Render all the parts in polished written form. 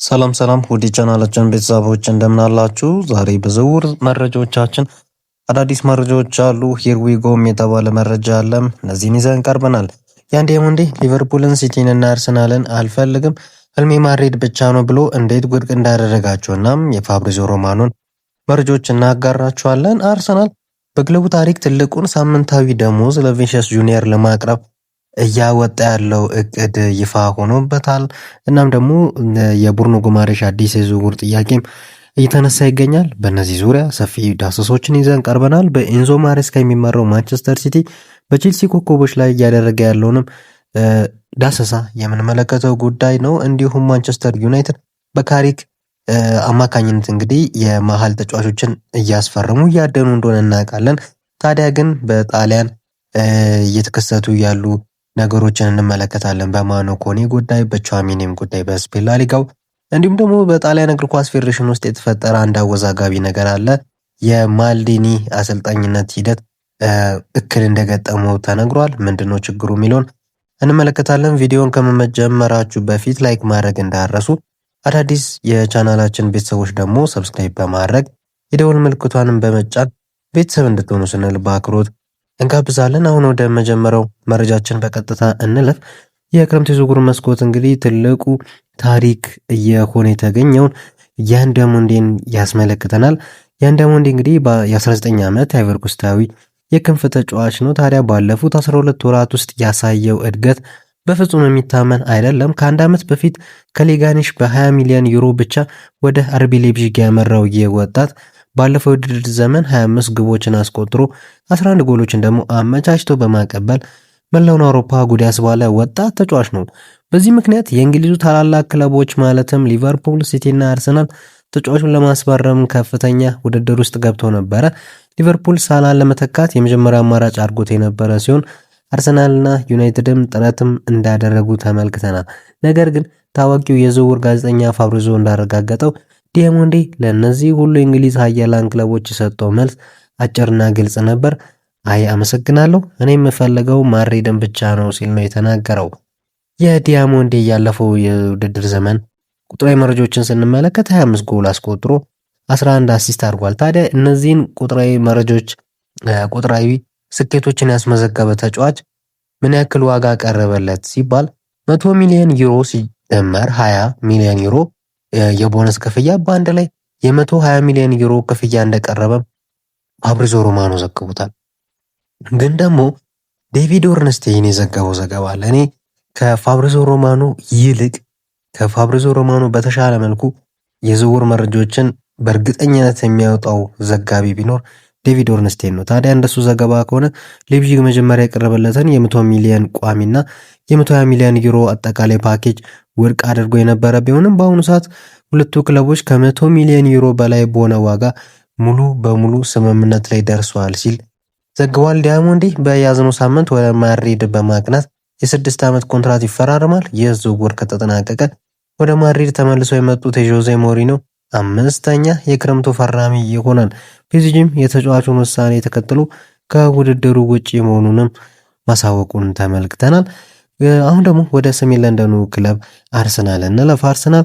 ሰላም ሰላም ውድ ቻናላችን ቤተሰቦች እንደምን አላችሁ? ዛሬ በዝውውር መረጃዎቻችን አዳዲስ መረጃዎች አሉ። ሂር ዊ ጎም የተባለ መረጃ አለ። እነዚህን ይዘን ቀርበናል። ያን ዲያሞንዴ ሊቨርፑልን፣ ሲቲን እና አርሰናልን አልፈልግም ህልሜ ማድሪድ ብቻ ነው ብሎ እንዴት ውድቅ እንዳደረጋቸውና የፋብሪዞ ሮማኖን መረጃዎች እናጋራችኋለን። አርሰናል በክለቡ ታሪክ ትልቁን ሳምንታዊ ደሞዝ ለቪኒሲየስ ጁኒየር ለማቅረብ እያወጣ ያለው እቅድ ይፋ ሆኖበታል። እናም ደግሞ የቡርኖ ጉማሬሽ አዲስ የዝውውር ጥያቄም እየተነሳ ይገኛል። በእነዚህ ዙሪያ ሰፊ ዳሰሶችን ይዘን ቀርበናል። በኤንዞ ማሬስካ የሚመራው ማንቸስተር ሲቲ በቼልሲ ኮከቦች ላይ እያደረገ ያለውንም ዳሰሳ የምንመለከተው ጉዳይ ነው። እንዲሁም ማንቸስተር ዩናይትድ በካሪክ አማካኝነት እንግዲህ የመሃል ተጫዋቾችን እያስፈረሙ እያደኑ እንደሆነ እናውቃለን። ታዲያ ግን በጣሊያን እየተከሰቱ ያሉ ነገሮችን እንመለከታለን። በማኖ ኮኔ ጉዳይ፣ በቹዋሜኒም ጉዳይ፣ በስፔን ላሊጋው እንዲሁም ደግሞ በጣሊያን እግር ኳስ ፌዴሬሽን ውስጥ የተፈጠረ አንድ አወዛጋቢ ነገር አለ። የማልዲኒ አሰልጣኝነት ሂደት እክል እንደገጠመው ተነግሯል። ምንድነው ችግሩ የሚለውን እንመለከታለን። ቪዲዮን ከመጀመራችሁ በፊት ላይክ ማድረግ እንዳረሱ፣ አዳዲስ የቻናላችን ቤተሰቦች ደግሞ ሰብስክራይብ በማድረግ የደወል ምልክቷንም በመጫን ቤተሰብ እንድትሆኑ ስንል በአክብሮት እንጋብዛለን። አሁን ወደ መጀመሪያው መረጃችን በቀጥታ እንለፍ። የክረምት የዝውውር መስኮት እንግዲህ ትልቁ ታሪክ እየሆነ የተገኘውን ያን ዲያሞንዴን ያስመለክተናል። ያን ዲያሞንዴ እንግዲህ የ19 ዓመት አይቮሪ ኮስታዊ የክንፍ ተጫዋች ነው። ታዲያ ባለፉት 12 ወራት ውስጥ ያሳየው እድገት በፍጹም የሚታመን አይደለም። ከአንድ ዓመት በፊት ከሌጋኒሽ በ20 ሚሊዮን ዩሮ ብቻ ወደ አርቢ ሌይፕዚግ ያመራው የወጣት ባለፈው ውድድር ዘመን 25 ግቦችን አስቆጥሮ 11 ጎሎችን ደግሞ አመቻችቶ በማቀበል መላውን አውሮፓ ጉድ ያስባለ ወጣት ተጫዋች ነው። በዚህ ምክንያት የእንግሊዙ ታላላቅ ክለቦች ማለትም ሊቨርፑል፣ ሲቲ እና አርሰናል ተጫዋቹን ለማስፈረም ከፍተኛ ውድድር ውስጥ ገብተው ነበረ። ሊቨርፑል ሳላን ለመተካት የመጀመሪያ አማራጭ አድርጎት የነበረ ሲሆን አርሰናልና ዩናይትድም ጥረትም እንዳደረጉ ተመልክተናል። ነገር ግን ታዋቂው የዝውውር ጋዜጠኛ ፋብሪዞ እንዳረጋገጠው ዲያሞንዴ ለእነዚህ ሁሉ የእንግሊዝ ሀያላን ክለቦች የሰጠው መልስ አጭርና ግልጽ ነበር። አይ አመሰግናለሁ፣ እኔ የምፈልገው ማድሪድን ብቻ ነው ሲል ነው የተናገረው። የዲያሞንዴ ያለፈው የውድድር ዘመን ቁጥራዊ መረጃዎችን ስንመለከት 25 ጎል አስቆጥሮ 11 አሲስት አድርጓል። ታዲያ እነዚህን ቁጥራዊ መረጃዎች ቁጥራዊ ስኬቶችን ያስመዘገበ ተጫዋች ምን ያክል ዋጋ ቀረበለት ሲባል 100 ሚሊዮን ዩሮ ሲደመር 20 ሚሊዮን ዩሮ የቦነስ ክፍያ በአንድ ላይ የ120 ሚሊዮን ዩሮ ክፍያ እንደቀረበ ፋብሪዞ ሮማኖ ዘግቦታል። ግን ደግሞ ዴቪድ ኦርንስቴይን የዘገበው ዘገባ አለ። እኔ ከፋብሪዞ ሮማኖ ይልቅ ከፋብሪዞ ሮማኖ በተሻለ መልኩ የዝውውር መረጃዎችን በእርግጠኝነት የሚያወጣው ዘጋቢ ቢኖር ዴቪድ ኦርንስቴይን ነው። ታዲያ እንደሱ ዘገባ ከሆነ ሌይፕዚግ መጀመሪያ የቀረበለትን የ100 ሚሊዮን ቋሚና የ120 ሚሊዮን ዩሮ አጠቃላይ ፓኬጅ ውድቅ አድርጎ የነበረ ቢሆንም በአሁኑ ሰዓት ሁለቱ ክለቦች ከ100 ሚሊዮን ዩሮ በላይ በሆነ ዋጋ ሙሉ በሙሉ ስምምነት ላይ ደርሰዋል ሲል ዘግቧል። ዲያሞንዴ በያዝነው ሳምንት ወደ ማድሪድ በማቅናት የ6 ዓመት ኮንትራት ይፈራረማል። ይህ ዝውውር ከተጠናቀቀ ወደ ማድሪድ ተመልሰው የመጡት የጆዜ ሞሪኖ 5ኛ የክረምቱ ፈራሚ ይሆናል። ፒኤስጂም የተጫዋቹን ውሳኔ ተከትሎ ከውድድሩ ውጪ መሆኑንም ማሳወቁን ተመልክተናል። አሁን ደግሞ ወደ ሰሜን ለንደኑ ክለብ አርሰናል እንለፍ። አርሰናል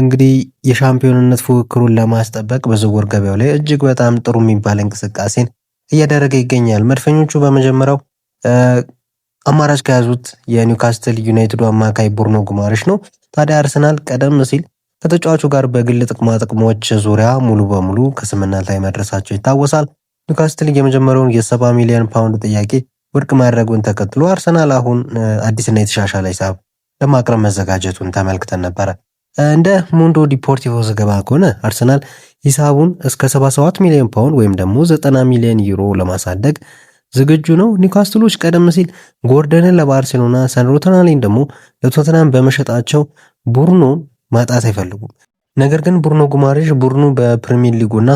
እንግዲህ የሻምፒዮንነት ፉክክሩን ለማስጠበቅ በዝውውር ገበያው ላይ እጅግ በጣም ጥሩ የሚባል እንቅስቃሴን እያደረገ ይገኛል። መድፈኞቹ በመጀመሪያው አማራጭ ከያዙት የኒውካስትል ዩናይትዱ አማካይ ቡርኖ ጉማሬሽ ነው። ታዲያ አርሰናል ቀደም ሲል ከተጫዋቹ ጋር በግል ጥቅማ ጥቅሞች ዙሪያ ሙሉ በሙሉ ከስምምነት ላይ መድረሳቸው ይታወሳል። ኒውካስትል የመጀመሪያውን የ70 ሚሊዮን ፓውንድ ጥያቄ ውድቅ ማድረጉን ተከትሎ አርሰናል አሁን አዲስና የተሻሻለ ሂሳብ ለማቅረብ መዘጋጀቱን ተመልክተን ነበረ። እንደ ሙንዶ ዲፖርቲቮ ዘገባ ከሆነ አርሰናል ሂሳቡን እስከ 77 ሚሊዮን ፓውንድ ወይም ደግሞ 90 ሚሊዮን ዩሮ ለማሳደግ ዝግጁ ነው። ኒውካስትሎች ቀደም ሲል ጎርደንን ለባርሴሎና፣ ሰንሮተናሊን ደግሞ ለቶተናም በመሸጣቸው ቡርኖን ማጣት አይፈልጉም። ነገር ግን ቡርኖ ጉማሬሽ ቡድኑ በፕሪሚየር ሊጉና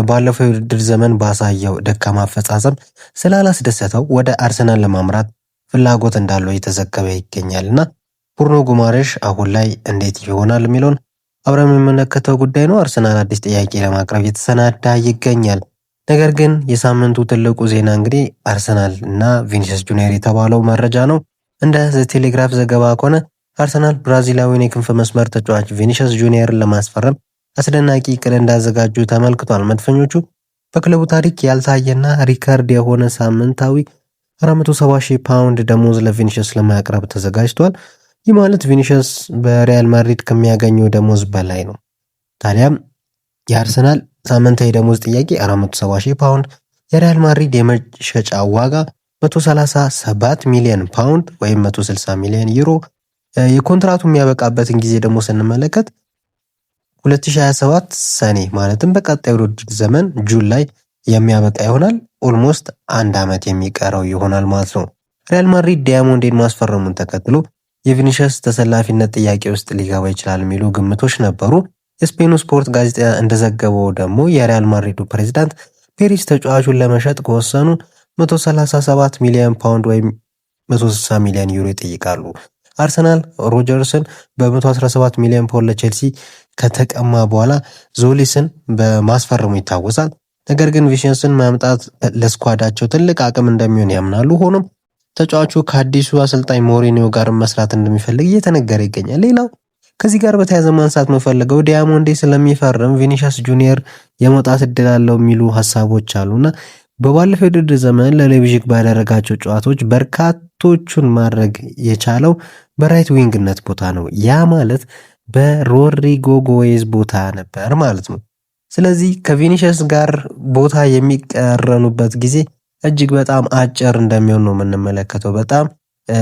ባለፈው የውድድር ዘመን ባሳየው ደካማ አፈጻጸም ስላላስደሰተው ወደ አርሰናል ለማምራት ፍላጎት እንዳለው እየተዘገበ ይገኛልና ቡርኖ ጉማሬሽ አሁን ላይ እንዴት ይሆናል የሚለውን አብረን የምንመለከተው ጉዳይ ነው። አርሰናል አዲስ ጥያቄ ለማቅረብ የተሰናዳ ይገኛል። ነገር ግን የሳምንቱ ትልቁ ዜና እንግዲህ አርሰናል እና ቪኒሲየስ ጁኒየር የተባለው መረጃ ነው። እንደ ዘ ቴሌግራፍ ዘገባ ከሆነ አርሰናል ብራዚላዊውን የክንፍ መስመር ተጫዋች ቪኒሲየስ ጁኒየርን ለማስፈረም አስደናቂ እቅድ እንዳዘጋጁ ተመልክቷል። መድፈኞቹ በክለቡ ታሪክ ያልታየና ሪከርድ የሆነ ሳምንታዊ 470,000 ፓውንድ ደሞዝ ለቪኒሲየስ ለማቅረብ ተዘጋጅቷል። ይህ ማለት ቪኒሲየስ በሪያል ማድሪድ ከሚያገኘው ደሞዝ በላይ ነው። ታዲያም የአርሰናል ሳምንታዊ ደሞዝ ጥያቄ 470,000 ፓውንድ፣ የሪያል ማድሪድ የመሸጫ ዋጋ 137 ሚሊዮን ፓውንድ ወይም 160 ሚሊዮን ዩሮ። የኮንትራቱ የሚያበቃበትን ጊዜ ደግሞ ስንመለከት 2027 ሰኔ ማለትም በቀጣዩ ውድድር ዘመን ጁን ላይ የሚያበቃ ይሆናል። ኦልሞስት አንድ ዓመት የሚቀረው ይሆናል ማለት ነው። ሪያል ማድሪድ ዲያሞንዴን ማስፈረሙን ተከትሎ የቪኒሲየስ ተሰላፊነት ጥያቄ ውስጥ ሊገባ ይችላል የሚሉ ግምቶች ነበሩ። የስፔኑ ስፖርት ጋዜጣ እንደዘገበው ደግሞ የሪያል ማድሪዱ ፕሬዝዳንት ፔሬዝ ተጫዋቹን ለመሸጥ ከወሰኑ 137 ሚሊዮን ፓውንድ ወይም 160 ሚሊዮን ዩሮ ይጠይቃሉ። አርሰናል ሮጀርስን በ117 ሚሊዮን ፓውንድ ለቼልሲ ከተቀማ በኋላ ዞሊስን በማስፈረሙ ይታወሳል። ነገር ግን ቪኒሲየስን ማምጣት ለስኳዳቸው ትልቅ አቅም እንደሚሆን ያምናሉ። ሆኖም ተጫዋቹ ከአዲሱ አሰልጣኝ ሞሪኒዮ ጋር መስራት እንደሚፈልግ እየተነገረ ይገኛል። ሌላው ከዚህ ጋር በተያያዘ ማንሳት የምፈልገው ዲያሞንዴ ስለሚፈርም ቪኒሲየስ ጁኒየር የመውጣት እድል አለው የሚሉ ሀሳቦች አሉና በባለፈው የውድድር ዘመን ለሌቪዥክ ባደረጋቸው ጨዋታዎች በርካቶቹን ማድረግ የቻለው በራይት ዊንግነት ቦታ ነው። ያ ማለት በሮድሪጎ ጎዬዝ ቦታ ነበር ማለት ነው። ስለዚህ ከቪኒሲየስ ጋር ቦታ የሚቀረኑበት ጊዜ እጅግ በጣም አጭር እንደሚሆን ነው የምንመለከተው። በጣም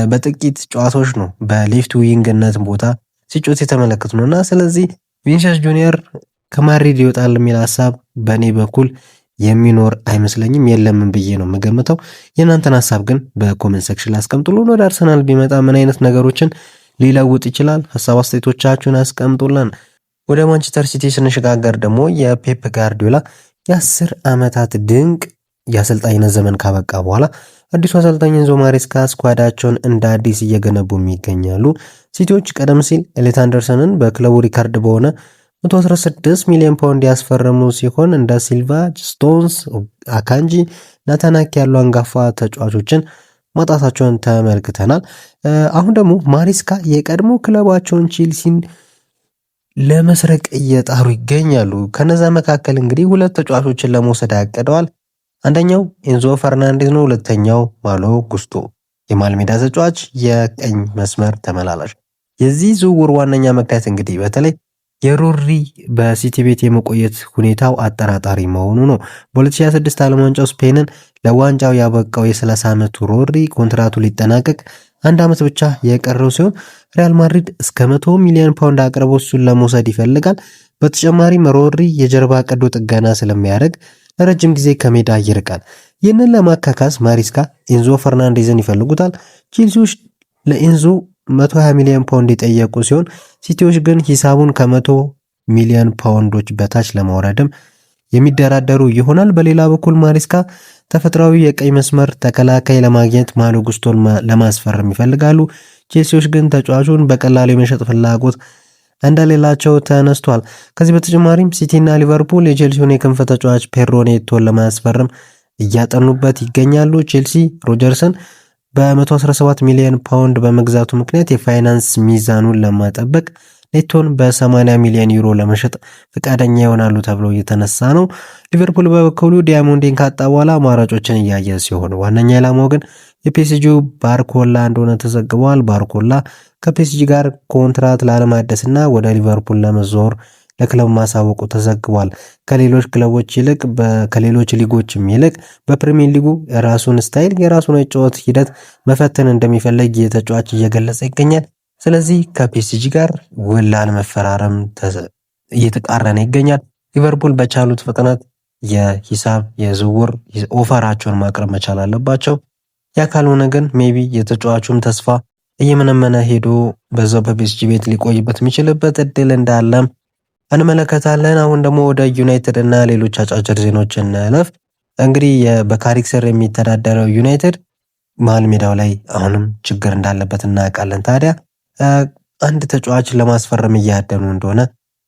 በጥቂት ጨዋታዎች ነው በሌፍት ዊንግነት ቦታ ሲጮት የተመለከቱ ነውና ስለዚህ ቪኒሲየስ ጁኒየር ከማድሪድ ይወጣል የሚል ሀሳብ በእኔ በኩል የሚኖር አይመስለኝም፣ የለምን ብዬ ነው የምገምተው። የእናንተን ሀሳብ ግን በኮሜንት ሴክሽን ላይ አስቀምጡልን። ወደ አርሰናል ቢመጣ ምን አይነት ነገሮችን ሊለውጥ ይችላል? ሀሳብ አስተያየቶቻችሁን አስቀምጡልን። ወደ ማንቸስተር ሲቲ ስንሸጋገር ደግሞ የፔፕ ጋርዲዮላ የ10 ዓመታት ድንቅ የአሰልጣኝነት ዘመን ካበቃ በኋላ አዲሱ አሰልጣኝ ኤንዞ ማሬስካ ስኳዳቸውን እንደ አዲስ እየገነቡ ይገኛሉ። ሲቲዎች ቀደም ሲል ኤሊት አንደርሰንን በክለቡ ሪካርድ በሆነ 116 ሚሊዮን ፓውንድ ያስፈረሙ ሲሆን እንደ ሲልቫ፣ ስቶንስ፣ አካንጂ፣ ናታናክ ያሉ አንጋፋ ተጫዋቾችን ማጣታቸውን ተመልክተናል። አሁን ደግሞ ማሬስካ የቀድሞ ክለባቸውን ቼልሲን ለመስረቅ እየጣሩ ይገኛሉ። ከነዛ መካከል እንግዲህ ሁለት ተጫዋቾችን ለመውሰድ ያቀደዋል። አንደኛው ኤንዞ ፈርናንዴዝ ነው። ሁለተኛው ማሎ ጉስቶ የመሃል ሜዳ ተጫዋች፣ የቀኝ መስመር ተመላላሽ። የዚህ ዝውውር ዋነኛ ምክንያት እንግዲህ በተለይ የሮድሪ በሲቲ ቤት የመቆየት ሁኔታው አጠራጣሪ መሆኑ ነው። በ2026 ዓለም ዋንጫው ስፔንን ለዋንጫው ያበቃው የ30 ዓመቱ ሮድሪ ኮንትራቱ ሊጠናቀቅ አንድ ዓመት ብቻ የቀረው ሲሆን ሪያል ማድሪድ እስከ 100 ሚሊዮን ፓውንድ አቅርቦ እሱን ለመውሰድ ይፈልጋል። በተጨማሪም ሮድሪ የጀርባ ቀዶ ጥገና ስለሚያደርግ ለረጅም ጊዜ ከሜዳ ይርቃል። ይህንን ለማካካስ ማሬስካ ኤንዞ ፈርናንዴዝን ይፈልጉታል። ቼልሲዎች ለኤንዞ 120 ሚሊዮን ፓውንድ የጠየቁ ሲሆን ሲቲዎች ግን ሂሳቡን ከ100 ሚሊዮን ፓውንዶች በታች ለማውረድም የሚደራደሩ ይሆናል። በሌላ በኩል ማሬስካ ተፈጥሯዊ የቀኝ መስመር ተከላካይ ለማግኘት ማሎ ጉስቶን ለማስፈረም ይፈልጋሉ። ቼልሲዎች ግን ተጫዋቹን በቀላሉ የመሸጥ ፍላጎት እንደሌላቸው ተነስቷል። ከዚህ በተጨማሪም ሲቲና ሊቨርፑል የቼልሲውን የክንፍ ተጫዋች ፔድሮ ኔቶን ለማስፈረም እያጠኑበት ይገኛሉ። ቼልሲ ሮጀርስን በ117 ሚሊዮን ፓውንድ በመግዛቱ ምክንያት የፋይናንስ ሚዛኑን ለማጠበቅ ኔቶን በ80 ሚሊዮን ዩሮ ለመሸጥ ፈቃደኛ ይሆናሉ ተብሎ እየተነሳ ነው። ሊቨርፑል በበኩሉ ዲያሞንዴን ካጣ በኋላ አማራጮችን እያየ ሲሆን ዋነኛ ኢላማው ግን የፒኤስጂው ባርኮላ እንደሆነ ተዘግቧል። ባርኮላ ከፒኤስጂ ጋር ኮንትራት ላለማደስና ወደ ሊቨርፑል ለመዞር ለክለቡ ማሳወቁ ተዘግቧል። ከሌሎች ክለቦች ይልቅ ከሌሎች ሊጎችም ይልቅ በፕሪሚየር ሊጉ የራሱን ስታይል የራሱን የጨዋታ ሂደት መፈተን እንደሚፈልግ የተጫዋች እየገለጸ ይገኛል። ስለዚህ ከፒኤስጂ ጋር ውል ላለመፈራረም እየተቃረነ ይገኛል። ሊቨርፑል በቻሉት ፍጥነት የሂሳብ የዝውውር ኦፈራቸውን ማቅረብ መቻል አለባቸው። ያ ካልሆነ ግን ሜቢ የተጫዋቹም ተስፋ እየመነመነ ሄዶ በዛው በፒኤስጂ ቤት ሊቆይበት የሚችልበት እድል እንዳለም እንመለከታለን። አሁን ደግሞ ወደ ዩናይትድ እና ሌሎች አጫጭር ዜናዎችን እንለፍ። እንግዲህ በካሪክ ስር የሚተዳደረው ዩናይትድ መሃል ሜዳው ላይ አሁንም ችግር እንዳለበት እናውቃለን። ታዲያ አንድ ተጫዋች ለማስፈረም እያደኑ እንደሆነ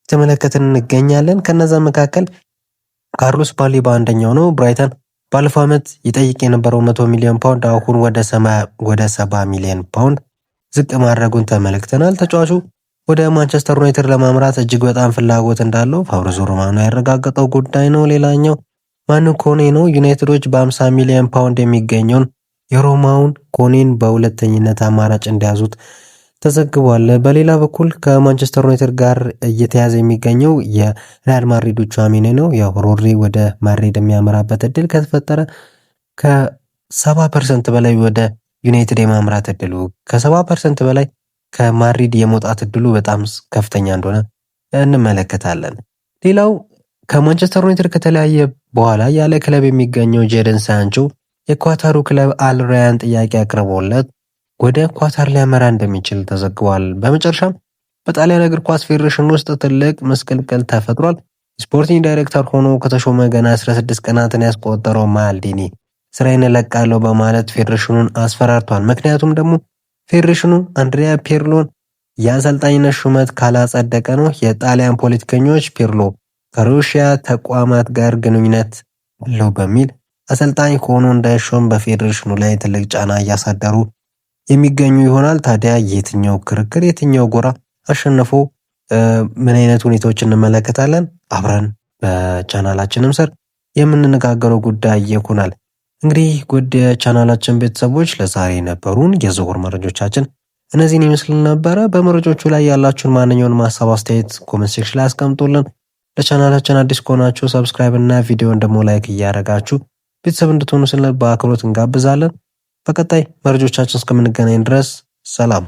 ተመለከትን እንገኛለን። ከነዛ መካከል ካርሎስ ባሌባ አንደኛው ነው። ብራይተን ባለፈው ዓመት ይጠይቅ የነበረው 100 ሚሊዮን ፓውንድ አሁን ወደ 70 ሚሊዮን ፓውንድ ዝቅ ማድረጉን ተመልክተናል። ተጫዋቹ ወደ ማንቸስተር ዩናይትድ ለማምራት እጅግ በጣም ፍላጎት እንዳለው ፋብሪዞ ሮማኖ ያረጋገጠው ጉዳይ ነው። ሌላኛው ማኑ ኮኔ ነው። ዩናይትዶች በ50 ሚሊዮን ፓውንድ የሚገኘውን የሮማውን ኮኔን በሁለተኝነት አማራጭ እንደያዙት ተዘግቧል። በሌላ በኩል ከማንቸስተር ዩናይትድ ጋር እየተያዘ የሚገኘው የሪያል ማድሪዱ ቹዋሜኒ ነው። ያው ሮድሪ ወደ ማድሪድ የሚያመራበት እድል ከተፈጠረ ከ70% በላይ ወደ ዩናይትድ የማምራት እድሉ ከ70% በላይ ከማድሪድ የመውጣት እድሉ በጣም ከፍተኛ እንደሆነ እንመለከታለን። ሌላው ከማንቸስተር ዩናይትድ ከተለያየ በኋላ ያለ ክለብ የሚገኘው ጄደን ሳንቾ የኳታሩ ክለብ አልራያን ጥያቄ አቅርቦለት ወደ ኳታር ሊያመራ እንደሚችል ተዘግቧል። በመጨረሻም በጣሊያን እግር ኳስ ፌዴሬሽን ውስጥ ትልቅ ምስቅልቅል ተፈጥሯል። ስፖርቲንግ ዳይሬክተር ሆኖ ከተሾመ ገና 16 ቀናትን ያስቆጠረው ማልዲኒ ስራዬን እለቃለሁ በማለት ፌዴሬሽኑን አስፈራርቷል። ምክንያቱም ደግሞ ፌዴሬሽኑ አንድሪያ ፒርሎን የአሰልጣኝነት ሹመት ካላጸደቀ ነው። የጣሊያን ፖለቲከኞች ፒርሎ ከሩሲያ ተቋማት ጋር ግንኙነት አለው በሚል አሰልጣኝ ሆኖ እንዳይሾም በፌዴሬሽኑ ላይ ትልቅ ጫና እያሳደሩ የሚገኙ ይሆናል። ታዲያ የትኛው ክርክር የትኛው ጎራ አሸንፎ ምን አይነት ሁኔታዎች እንመለከታለን? አብረን በቻናላችንም ስር የምንነጋገረው ጉዳይ ይሆናል። እንግዲህ ውድ የቻናላችን ቤተሰቦች ለዛሬ ነበሩን የዝውውር መረጃዎቻችን እነዚህን ይመስል ነበረ። በመረጃዎቹ ላይ ያላችሁን ማንኛውንም ሀሳብ አስተያየት ኮሜንት ሴክሽን ላይ አስቀምጡልን። ለቻናላችን አዲስ ከሆናችሁ ሰብስክራይብ እና ቪዲዮን ደግሞ ላይክ እያደረጋችሁ ቤተሰብ እንድትሆኑ ስለ በአክብሮት እንጋብዛለን። በቀጣይ መረጃዎቻችን እስከምንገናኝ ድረስ ሰላም።